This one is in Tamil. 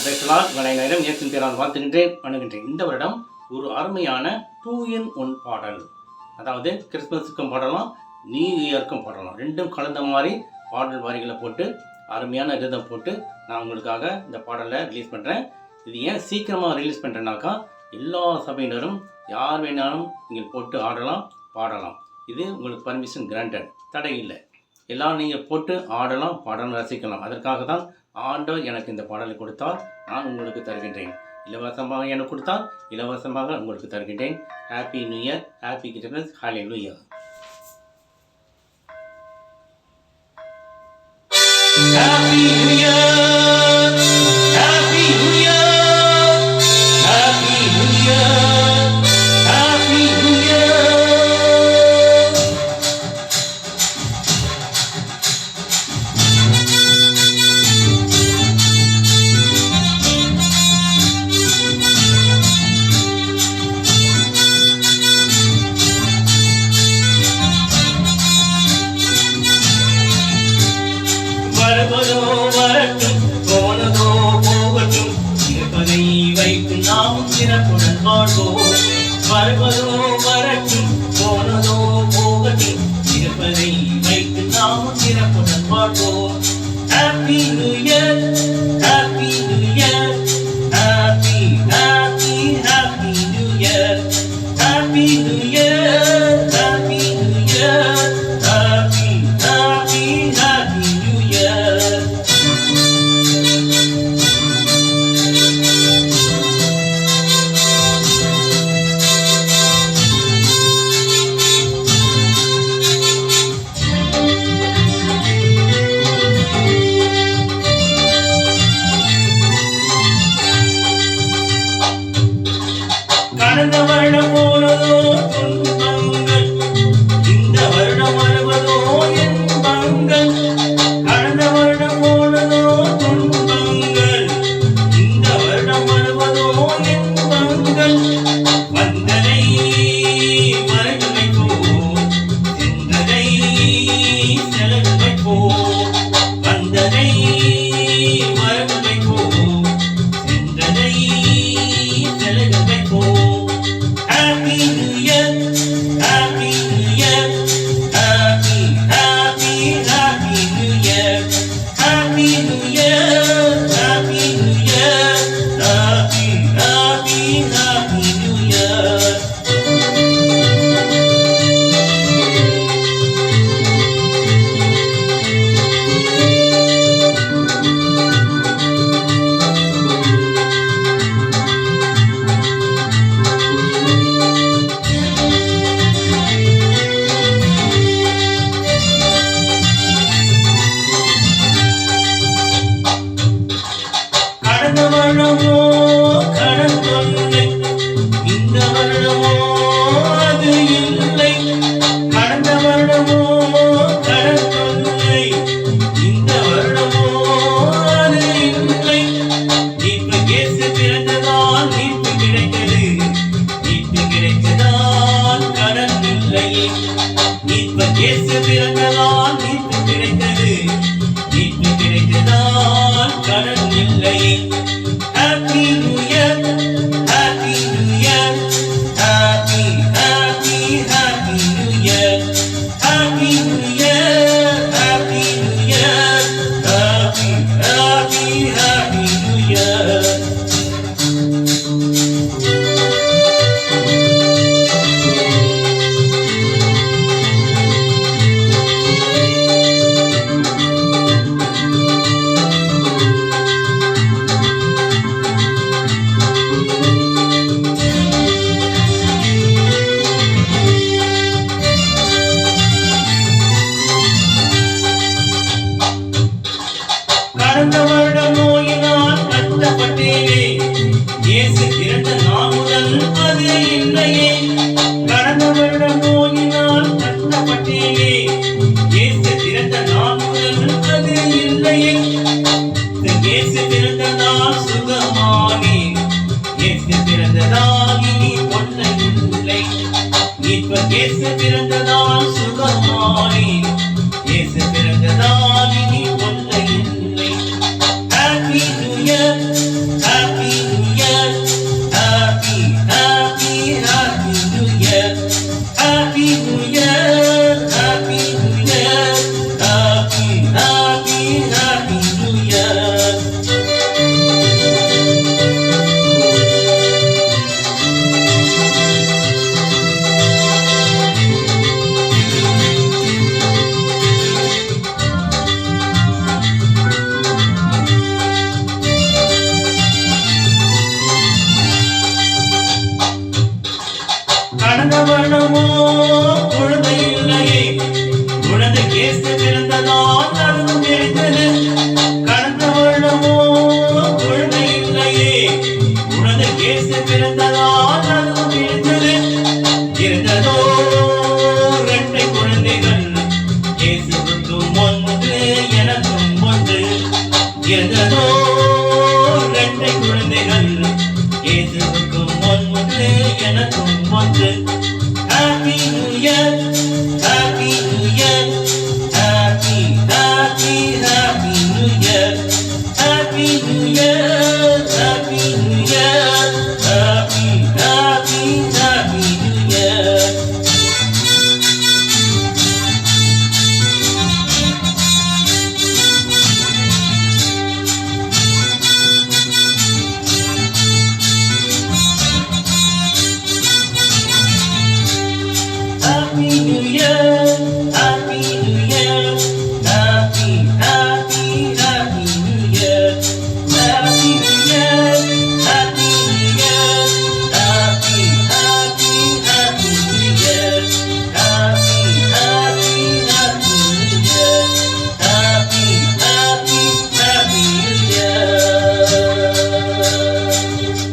பேசலாம் நேரம் இயேசுவின் பேரால் வாழ்த்துகின்றேன், வணங்குகின்றேன். இந்த வருடம் ஒரு அருமையான 2-in-1 பாடல், அதாவது கிறிஸ்மஸுக்கும் பாடலாம், நியூ இயருக்கும் பாடலாம், ரெண்டும் கலந்த மாதிரி பாடல் வரிகளை போட்டு அருமையான ரிதம் போட்டு நான் உங்களுக்காக இந்த பாடலை ரிலீஸ் பண்ணுறேன். இது ஏன் சீக்கிரமாக ரிலீஸ் பண்ணுறேன்னாக்கா, எல்லா சபையினரும் யார் வேணாலும் நீங்கள் போட்டு ஆடலாம், பாடலாம். இது உங்களுக்கு பர்மிஷன் கிராண்டட், தடை இல்லை. எல்லாம் நீங்கள் போட்டு ஆடலாம், பாடலாம், ரசிக்கலாம். அதற்காக தான் ஆண்டவர் எனக்கு இந்த பாடலை கொடுத்தால் நான் உங்களுக்கு தருகின்றேன். இலவசமாக எனக்கு கொடுத்தால் இலவசமாக உங்களுக்கு தருகின்றேன். Happy new year, happy Christmas, hallelujah. Happy new year, happy new year, happy new year, happy new year. வருவதோ வரட்டும், போனதோ போகட்டும், இருப்பதை வைத்து நாம் சிறப்புடன் வாழ்வோம். வருவதோ வரட்டும், போனதோ போகட்டும், இருப்பதை வைத்து நாம் சிறப்புடன் வாழ்வோம். Happy new year, happy new year, happy happy happy new year, happy new year, happy new year, happy happy happy new year. கடந்த வருடம் போனதோ துன்பங்கள், இந்த வருடம் வருவதோ இன்பங்கள். கடந்த வருடம் போனதோ துன்பங்கள், இந்த வருடம் வருவதோ இன்பங்கள். வந்ததை மறந்து வைப்போம், சென்றதை செலவு வைப்போம். வந்ததை மறந்து வைப்போம், சென்றதை செலவு வைப்போம். Happy New Year, Happy New Year, Happy Happy Happy New Year, Happy New Year, Happy New Year, Happy Happy Happy New Year. கடந்த வருடமோ கடன் தொல்லை, இந்த வருடமோ அது இல்லை. கடந்த வருடமோ கடன் தொல்லை, இந்த வருடமோ அது இல்லை. இப்ப இயேசு பிறந்ததால் மீட்பு கிடைத்தது, மீட்பு கிடைத்ததால் கடன் இல்லை. இப்ப இயேசு பிறந்ததால் மீட்பு கிடைத்தது, மீட்பு கிடைத்ததால் கடன் இல்லை. Happy New Year, Happy New Year, Happy Happy Happy New Year, Happy New Year, Happy New Year, Happy Happy Happy New Year. கடந்த வருடம் நோயினால் கஷ்டப்பட்டேனே, இயேசு பிறந்த நாள் முதல் அது இல்லையே. கடந்த வருடம் நோயினால் கஷ்டப்பட்டேனே, இயேசு பிறந்த நாள் முதல் அது இல்லையே. இயேசு பிறந்த நாள் சுகமானேன், இயேசு பிறந்த நாள் இனி தொல்லை இல்லை. இப்ப இயேசு பிறந்த நாள் சுகமானேன், இயேசு பிறந்த நாள் இனி தொல்லை இல்லை. Happy New Year. இயேசு பிறந்ததால் அதுவும் தெரிந்தது. கடந்த வருடமோ குழந்தை இல்லையே, உனது இயேசு பிறந்ததால் அதுவும் தெரிந்தது. இருந்ததோ 2 குழந்தைகள், இயேசுவுக்கும் ஒன்று எனக்கும் ஒன்று. இருந்ததோ